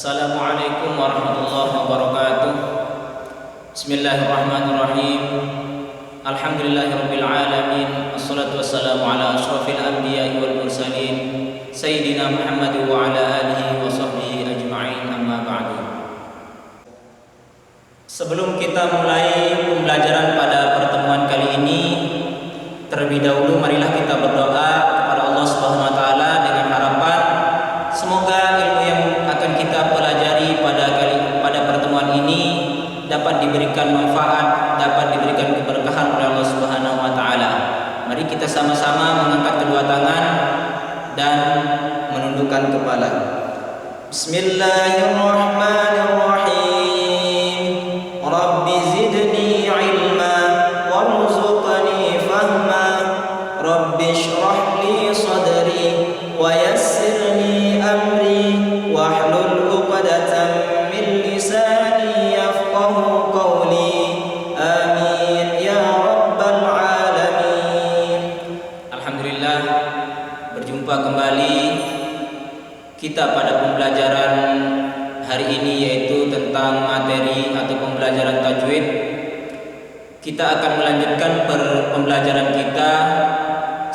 Assalamualaikum warahmatullahi wabarakatuh. Bismillahirrahmanirrahim. Alhamdulillahirabbil alamin. Wassalatu wassalamu ala asyrafil anbiya'i wal mursalin sayyidina Muhammad wa ala alihi wa sahbihi ajma'in, amma ba'du. Sebelum kita mulai pembelajaran pada pertemuan kali ini, terlebih dahulu marilah kita berdoa kepada Allah Subhanahu wa taala dengan harapan semoga ilmu yang akan kita pelajari pada pertemuan ini dapat diberikan manfaat, dapat diberikan keberkahan oleh Allah Subhanahu wa taala. Mari kita sama-sama mengangkat kedua tangan dan menundukkan kepala. Bismillahirrahmanirrahim. Rabbi zidni ilma warzuqni fahma. Rabbi shrah li sadri wa yassirni amri wahlul 'uqdatam min lisani yafqahu qawli. Amin ya rabbal alamin. Alhamdulillah, berjumpa kembali kita pada pembelajaran hari ini, yaitu tentang materi atau pembelajaran tajwid. Kita akan melanjutkan pembelajaran kita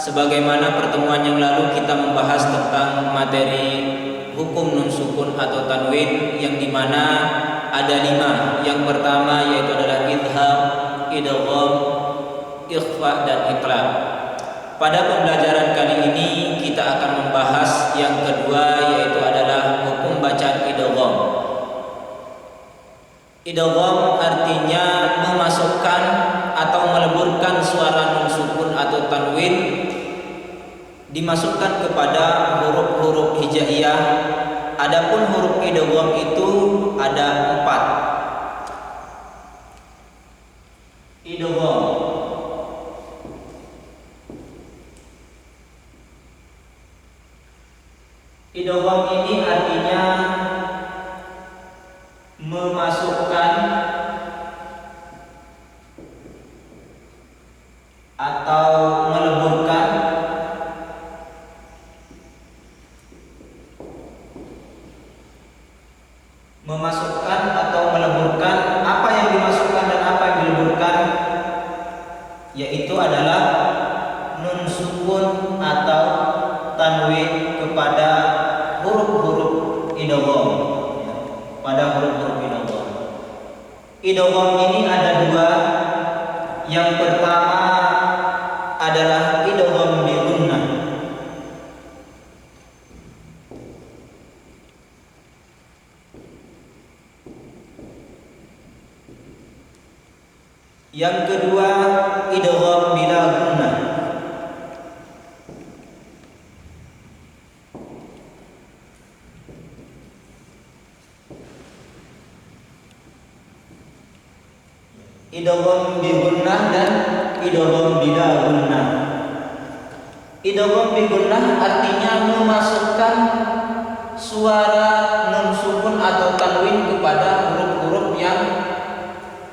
sebagaimana pertemuan yang lalu kita membahas tentang materi hukum nun sukun atau tanwin, yang dimana ada 5. Yang pertama yaitu adalah idgham, idgham, ikhfa dan iqlab. Pada pembelajaran kali ini kita akan membahas yang kedua, yaitu adalah hukum bacaan idgham. Idgham artinya memasukkan atau meleburkan suara nun sukun atau tanwin, dimasukkan kepada huruf-huruf hijaiyah. Adapun huruf idgham itu ada 4. Idgham ini artinya memasukkan atau meleburkan apa yang dimasukkan dan apa yang dileburkan, yaitu adalah nun sukun atau tanwin kepada huruf-huruf idgham. Pada huruf-huruf idgham. Idgham ini ada 2. Yang pertama adalah idgham bi gunnah. Yang kedua idgham bila gunnah. Idgham bi gunnah dan idgham bila gunnah. Idgham bi gunnah artinya memasukkan suara nun sukun atau tanwin kepada huruf-huruf yang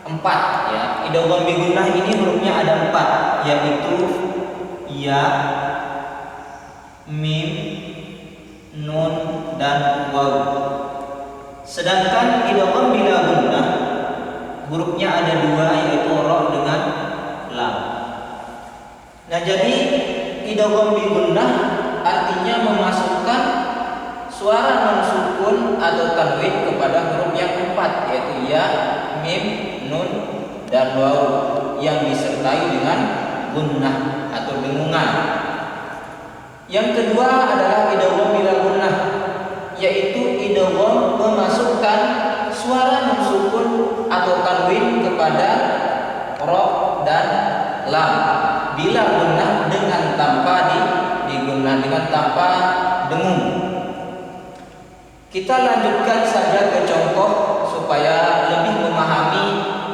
4, ya. Idgham bi gunnah ini hurufnya ada 4, yaitu ya, mim, nun dan waw. Sedangkan idgham bila gunnah hurufnya ada 2, yaitu ra dengan lam. Nah, jadi idgham bi gunnah artinya memasukkan suara nun sukun atau tanwin kepada huruf yang 4, yaitu ya, mim, nun dan waw, yang disertai dengan gunnah atau dengungan. Yang kedua adalah idgham bila gunnah, yaitu idgham memasukkan suara nun sukun atau tanwin kepada ra dan lam bila gunnah dengan tanpa digunnah, dengan tanpa dengung. Kita lanjutkan saja ke contoh supaya lebih memahami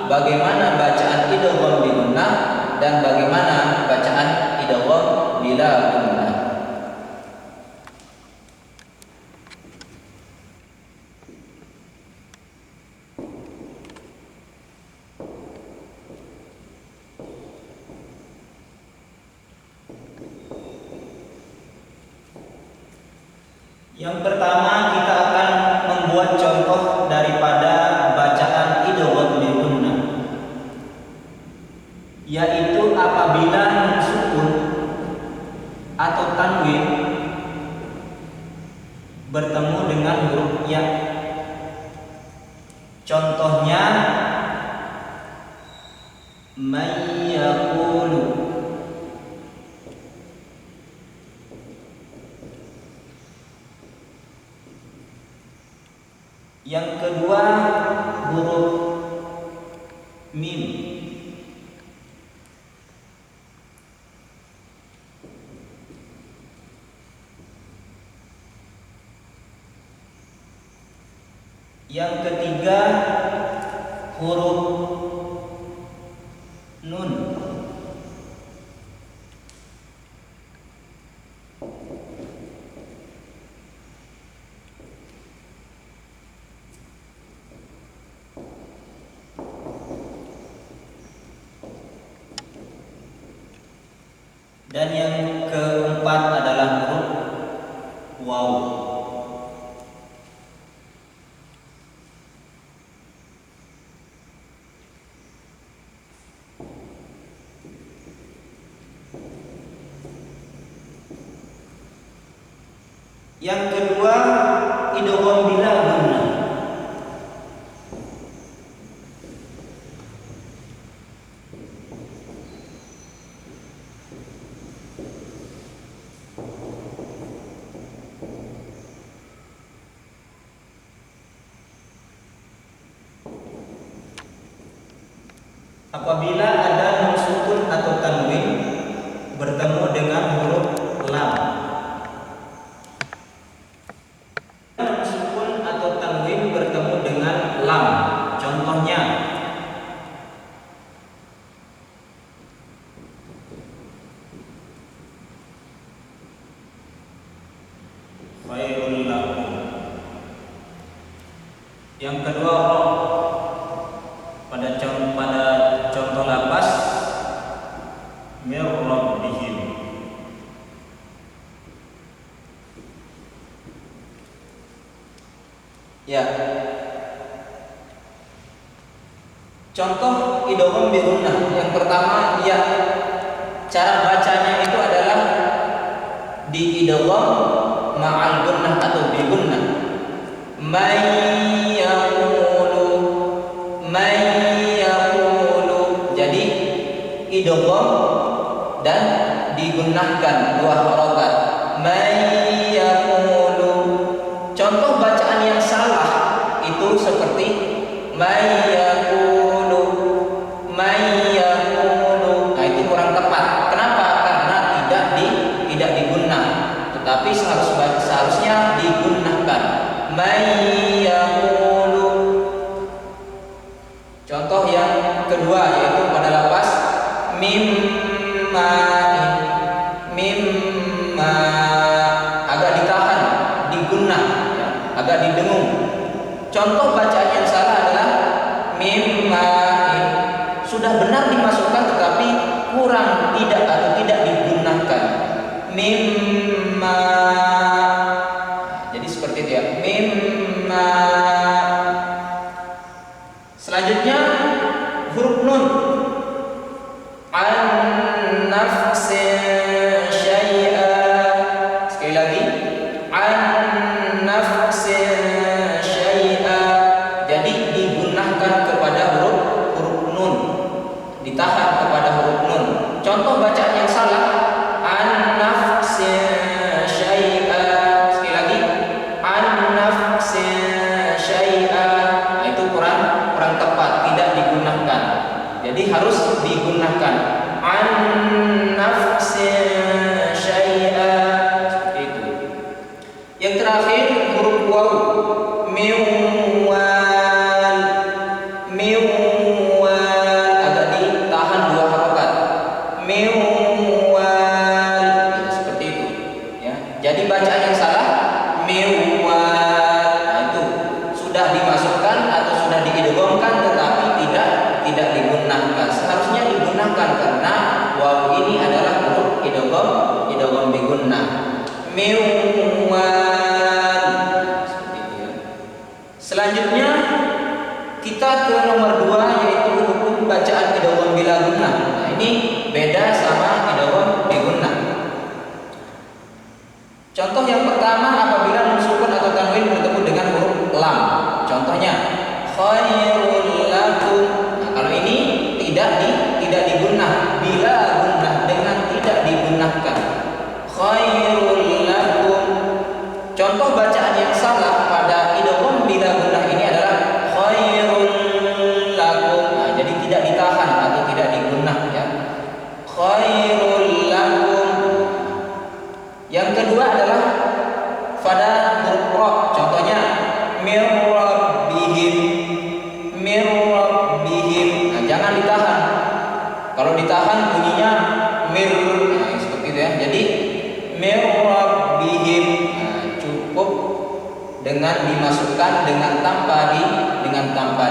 bagaimana bacaan idgham bi gunnah dan bagaimana bacaan idgham bila gunnah. Yang pertama kita akan membuat contoh yaitu apabila nun sukun atau tanwin bertemu dengan huruf ya. Contohnya may yaqulu. Yang kedua huruf mim. Yang ketiga huruf nun. Dan yang keempat adalah huruf waw. Yang kedua idgham bila gunnah. Apabila ada nun sukun atau tanwin bertemu dengan huruf lam. Nun sukun atau tanwin bertemu dengan lam. Contohnya khairul lakum. Yang kedua roh. Pada contoh lapas mir rabbihim. Ya. Contoh idgham bi gunnah. Yang pertama ya. Cara bacanya itu adalah di idgham ma'al gunnah atau bi gunnah. May yaqulu, may yaqulu. Jadi idgham dan digunakan dua harokat. May yaqulu. Contoh bacaan yang salah itu seperti may yaqulu, may yaqulu. Nah, itu kurang tepat. Kenapa? Karena tidak digunakan, tetapi seharusnya digunakan. May yaqulu. Contoh yang kedua yaitu pada lafaz mimma. Mimma agak ditahan, digunah, ya, agak didengung. Contoh bacaan yang salah adalah mimma. Sudah benar dimasukkan tetapi kurang atau tidak digunakan. Mimma. Jadi seperti itu ya. Mimma. Selanjutnya huruf nun. An-nafsin syai'a. Sekali lagi. An-nafsin syai'a. Jadi digunakan kepada huruf nun. Ditahan kepada huruf nun. Contoh bacaan yang salah. An-nafsin syai'a. Sekali lagi. An-nafsin syai'a. Nah, itu kurang tepat, tidak digunakan. Jadi harus digunakan. An-nafsin syai'a. Seperti itu. Yang terakhir huruf waw. Miwal. Miwal agak ditahan dua harokat. Miwal. Ya, seperti itu. Ya. Jadi bacaan yang salah miwal. Nah, itu sudah dimasukkan atau sudah diidghamkan tetapi tidak digunakan. Seharusnya digunakan karena waw ini adalah huruf idgham bi gunnah. Miwal. Seperti itu ya. Selanjutnya kita ke nomor 2 yaitu hukum bacaan idgham bila gunnah. Nah, ini beda sama idgham bi gunnah. Contoh yang pertama apabila nun sukun atau tanwin bertemu dengan huruf lam. Contohnya khairul lakum. Nah, kalau ini tidak digunnah, bila gunnah dengan tidak digunnahkan. Khairul lakum. Contoh bacaan yang salah pada idgham bila gunnah ini adalah khairul lakum. Nah, jadi tidak ditahan atau tidak digunnah ya. Khairul lakum. Yang kedua adalah pada huruf ra. Contohnya mir rabbihim. Mir rabbihim. Nah, jangan ditahan. Kalau ditahan bunyinya mir. Nah, seperti itu ya. Jadi mir rabbihim. Nah, cukup dengan dimasukkan dengan tanpa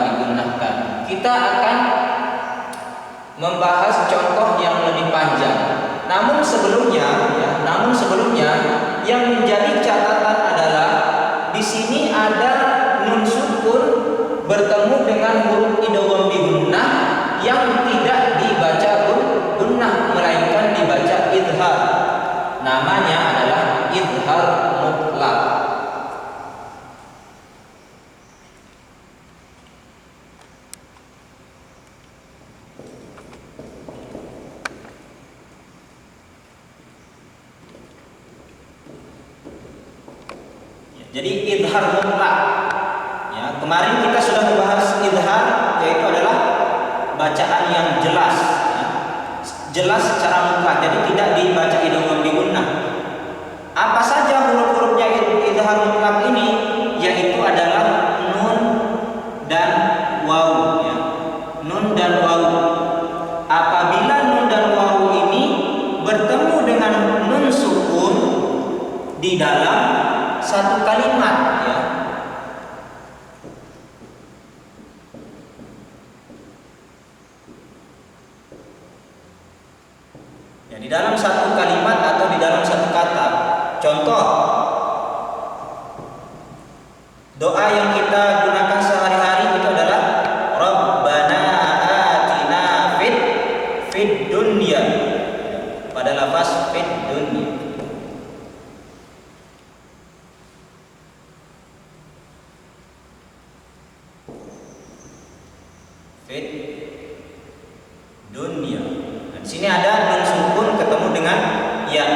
digunakan. Kita akan membahas contoh yang lebih panjang. Namun sebelumnya yang menjadi catatan adalah di sini ada nun sukun bertemu dengan huruf idgham bi gunnah yang tidak dibaca gunnah melainkan dibaca idhar. Namanya adalah idhar mutlak. Jadi idhar mutlak. Ya, kemarin kita sudah membahas idhar, yaitu adalah bacaan yang jelas, ya. Jelas secara mutlak. Jadi tidak dibaca idgham bi gunnah. Apa saja huruf-hurufnya idhar mutlak ini? Yaitu adalah nun dan waw, ya. Nun dan waw. Apabila nun dan waw ini bertemu dengan nun sukun di dalam satu kalimat, ya. Ya, di dalam satu kalimat atau di dalam satu kata. Contoh doa yang kita gunakan sehari-hari itu adalah Rabbana atina fid dunya. Pada lafaz fid dunya. Fit dunia. Nah, di sini ada nun sukun ketemu dengan ya.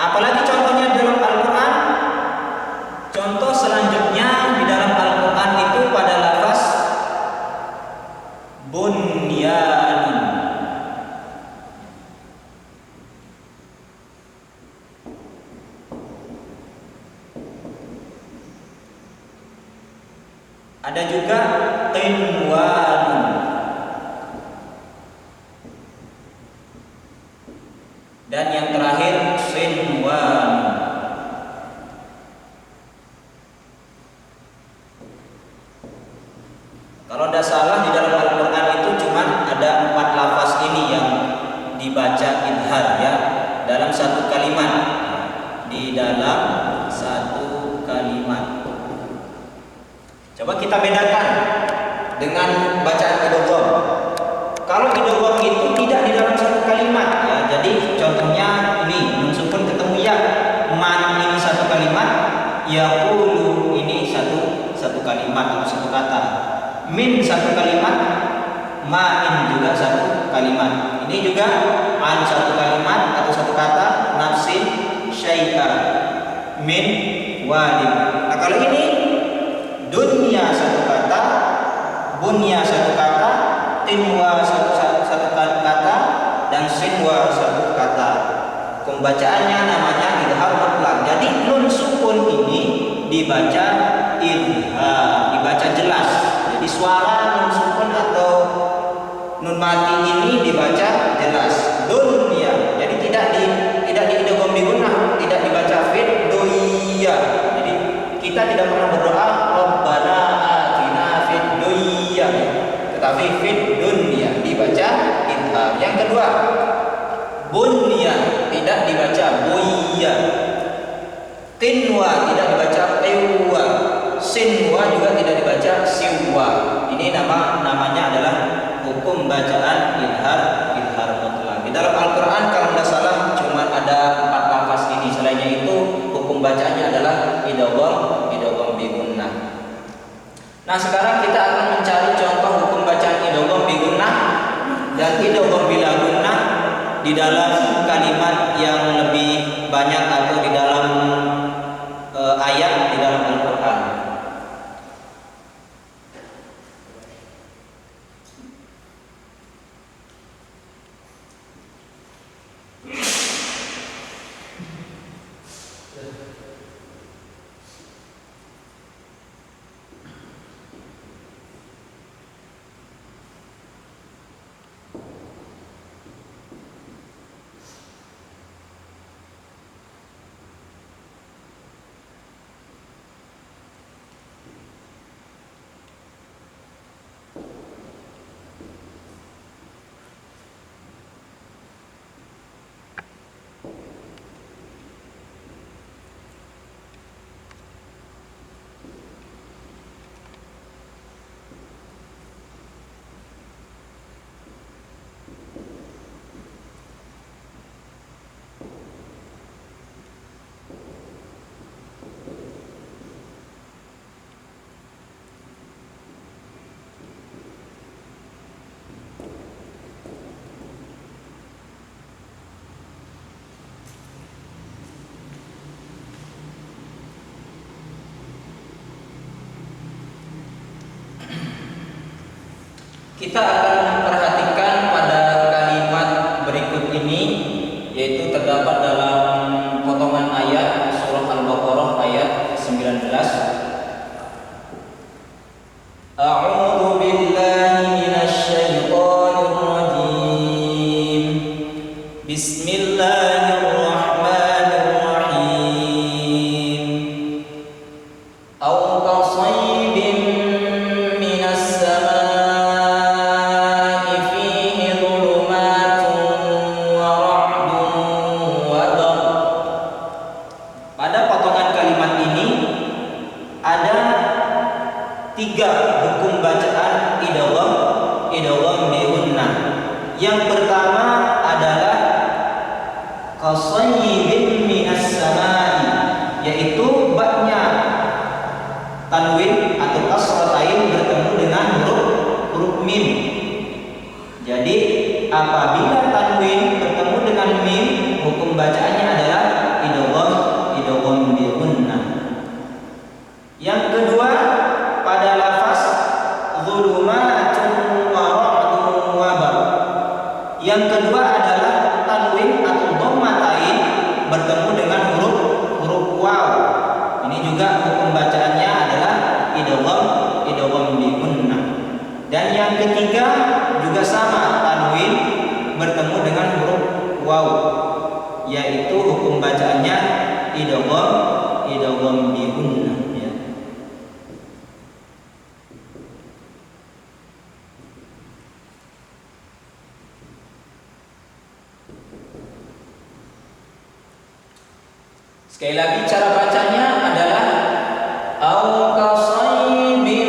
Apalagi contohnya dalam Al-Qur'an. Contoh selanjutnya di dalam Al-Qur'an itu pada lafaz bunyanun. Ada juga qinwanun. Dan yang terakhir sinwan. Kalau tidak salah di dalam Al-Qur'an itu cuma ada 4 lafaz ini yang dibaca idhar, ya, dalam satu kalimat. Di dalam satu kalimat. Coba kita bedakan dengan bacaan idgham. Kalau idgham itu tidak di dalam satu kalimat, ya. Jadi contohnya ini nun sukun ketemu ya. Man ini satu kalimat, yaqulu ini satu kalimat atau satu kata. Min satu kalimat, ma'in juga satu kalimat. Ini juga an satu kalimat atau satu kata, nafsin syai'a min wadin. Nah, kalau ini dunia satu kata, bunya satu kata, tinwa satu kata, dan sinwa satu kata. Pembacaannya namanya idhar mutlak. Jadi nun sukun ini dibaca idhar, dibaca jelas. Jadi suara nun sukun atau nun mati ini dibaca jelas. Dunia. Jadi tidak diidgham bi gunnah, tidak dibaca fid dunya. Jadi kita tidak pernah berdoa Rabbana atina fid dunya, tetapi fid dunya dibaca idhar. Yang kedua, bunya tidak dibaca buya. Qinwa tidak dibaca qewwa. Sinwa juga tidak dibaca siwa. Ini namanya adalah hukum bacaan idhar idgham bi gunnah. Nah, sekarang kita akan mencari contoh hukum bacaan idgham bi gunnah dan idgham bila gunnah di dalam kalimat yang lebih banyak atau di dalam ayat di dalam Al-Qur'an. Kita akan memperhatikan pada kalimat berikut ini, yaitu terdapat dalam potongan ayat surah Al-Baqarah ayat 19. A'udzu billahi minasy syaithanir rajim. Bismillahirrahmanirrahim. Aw qasaybin minas samaa'i fihi dhulumatun wa ra'dun wa barq. Pada potongan kalimat ini ada 3 hukum bacaan idgham bi gunnah. Yang pertama adalah qasaybin minas samaa'i, yaitu baknya tanwin atau kasratain bertemu dengan huruf mim. Jadi apabila tanwin bertemu dengan mim, hukum bacaannya adalah idgham bi gunnah. Yang kedua pada lafaz dzulumatun wa ra'dun wa barq. Yang kedua adalah tanwin atau dhammatain bertemu dengan huruf waw. Ini juga hukum bacaannya adalah idgham bi gunnah. Dan yang ketiga juga sama, tanwin bertemu dengan huruf waw, yaitu hukum bacaannya idgham bi gunnah, ya. Sekali lagi cara bacanya adalah aw qasaybin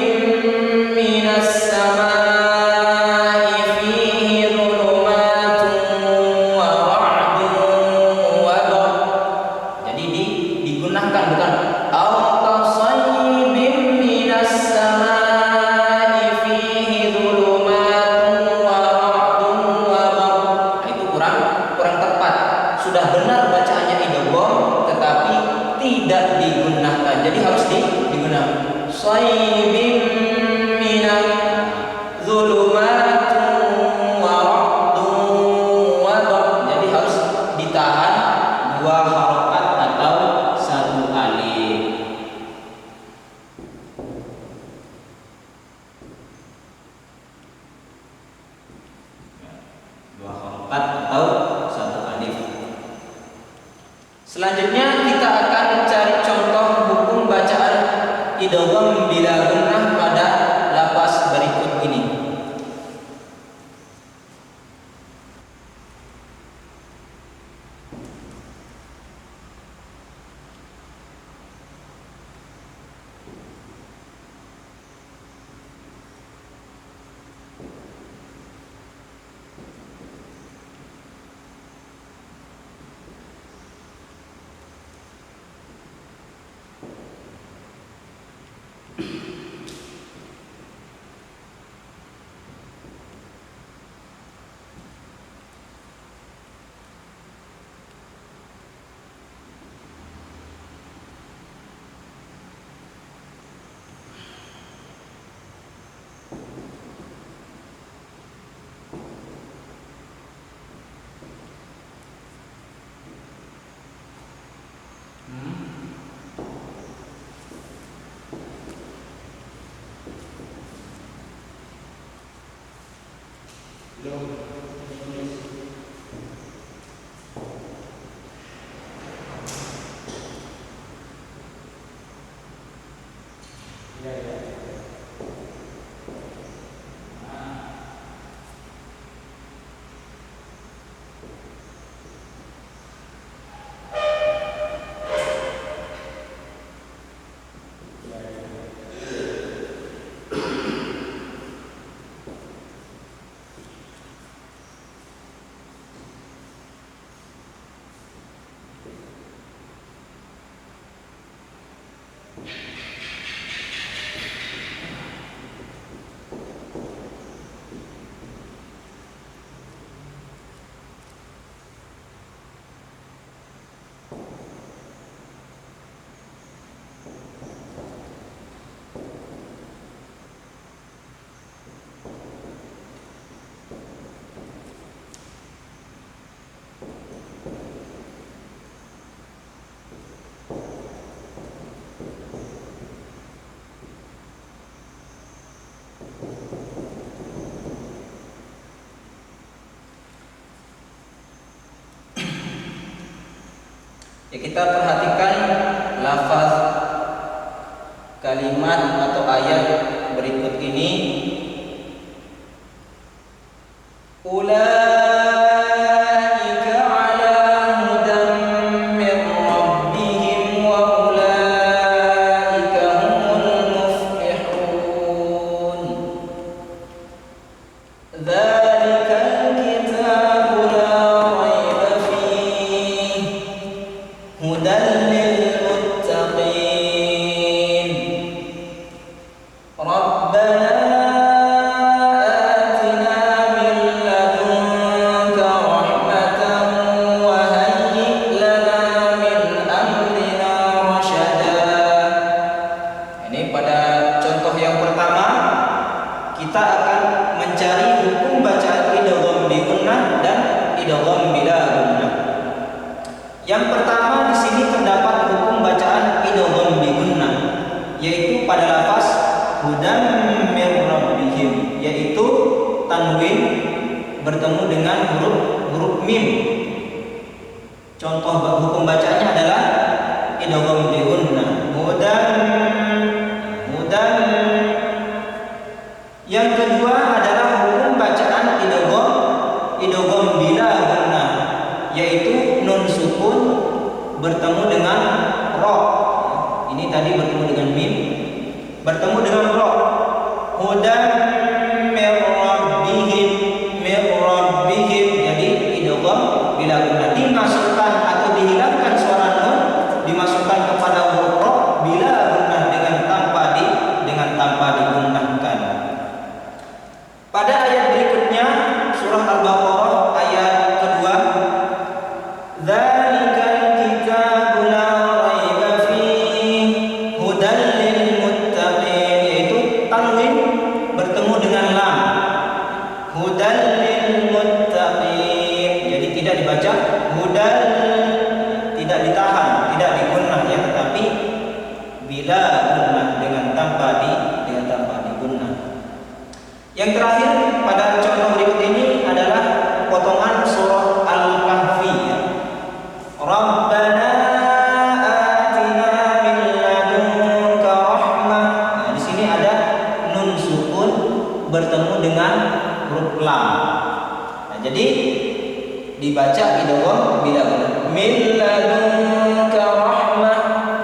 minas samaa'i fihi dhulumatun wa ra'dun wa barq. Jadi digunakan bukan aw qasaybin minas samaa'i fihi dhulumatun wa ra'dun wa barq. Nah, itu kurang tepat. Sudah benar bacaannya idgham tetapi tidak digunakan. Jadi harus digunakan. Saybin minal dzulumatun wa ra'dun wa barq. Jadi harus ditahan 2 harokat atau 1 alif. Dua harokat atau 1 alif. Selanjutnya kita akan mencari contoh hukum bacaan idgham bila gunnah pada lafaz berikut ini. Ya, kita perhatikan lafaz kalimat atau ayat berikut ini. Ulaika ala hudan min rabbihim wa ulaika humul muflihun. Dzalikal kitabu la raiba fihi hudan lil muttaqin. Rabbana kita akan mencari hukum bacaan idgham bi gunnah dan idgham bila gunnah. Yang pertama di sini terdapat hukum bacaan idgham bi gunnah, yaitu pada lafaz hudan min rabbihim, yaitu tanwin bertemu dengan huruf mim. Contoh hukum bacanya adalah idgham bi gunnah, hudan. Yang kedua adalah hukum bacaan idgham bila gunnah, yaitu nun sukun bertemu dengan ra. Ini tadi bertemu dengan mim, bertemu dengan ra. Hudan mir rabbihim, jadi idgham bila gunnah, dimasukkan atau dihilangkan suara nun, dimasukkan kepada huruf ra bila gunnah dengan tanpa digunnahkan. Pada ayat berikutnya, surah Al-Baqarah ayat kedua, Dzalikal kitabu la raiba fihi hudan lil muttaqin, yaitu tanwin bertemu dengan lam, hudan lil muttaqin. Jadi tidak dibaca hudan, tidak ditahan, tidak digunnah ya, tapi bila gunnah dengan tanpa digunnah. Yang terakhir pada contoh berikut ini adalah potongan surah Al-Kahfi. Rabbana atina min ladunka rahmah. Nah, di sini ada nun sukun bertemu dengan huruf lam. Nah, jadi dibaca idgham bila gunnah. Min ladunka rahmah,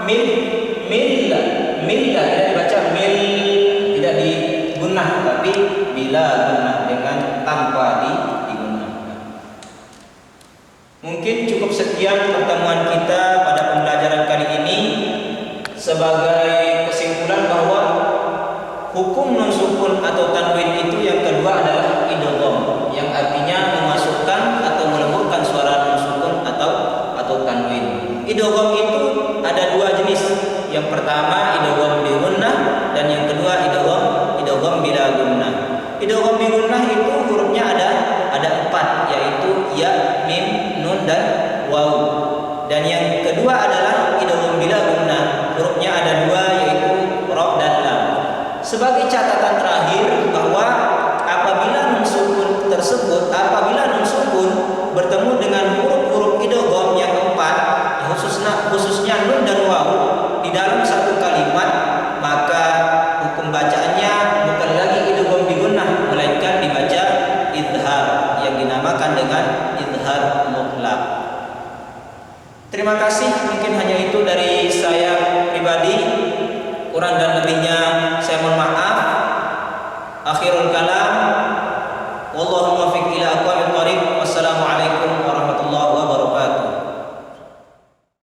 milla tidak dibaca mil, tidak digunnah, tapi bila gunnah dengan tanpa digunakan. Mungkin cukup sekian pertemuan kita pada pembelajaran kali ini. Sebagai kesimpulan bahwa hukum nun sukun atau tanwin itu yang kedua adalah idgham, yang artinya memasukkan atau melembutkan suara nun sukun atau tanwin. Idgham itu ada dua jenis. Yang pertama idgham bi gunnah dan yang kedua idgham bila gunnah. Idgham bi gunnah itu hurufnya ada 4, yaitu ya, mim, nun dan waw. Dan yang kedua adalah idgham bila gunnah, hurufnya ada 2, yaitu ra dan lam. Sebagai catatan terakhir bahwa apabila nun sukun bertemu dengan huruf-huruf idgham yang 4, khususnya nun dan waw di dalam satu kalimat, maka hukum bacaannya bukan lagi idgham bi gunnah, melainkan dibaca idhar yang dinamakan dengan idhar mutlak. Terima kasih, mungkin hanya itu dari saya pribadi. Kurang dan lebihnya saya mohon maaf. Akhirul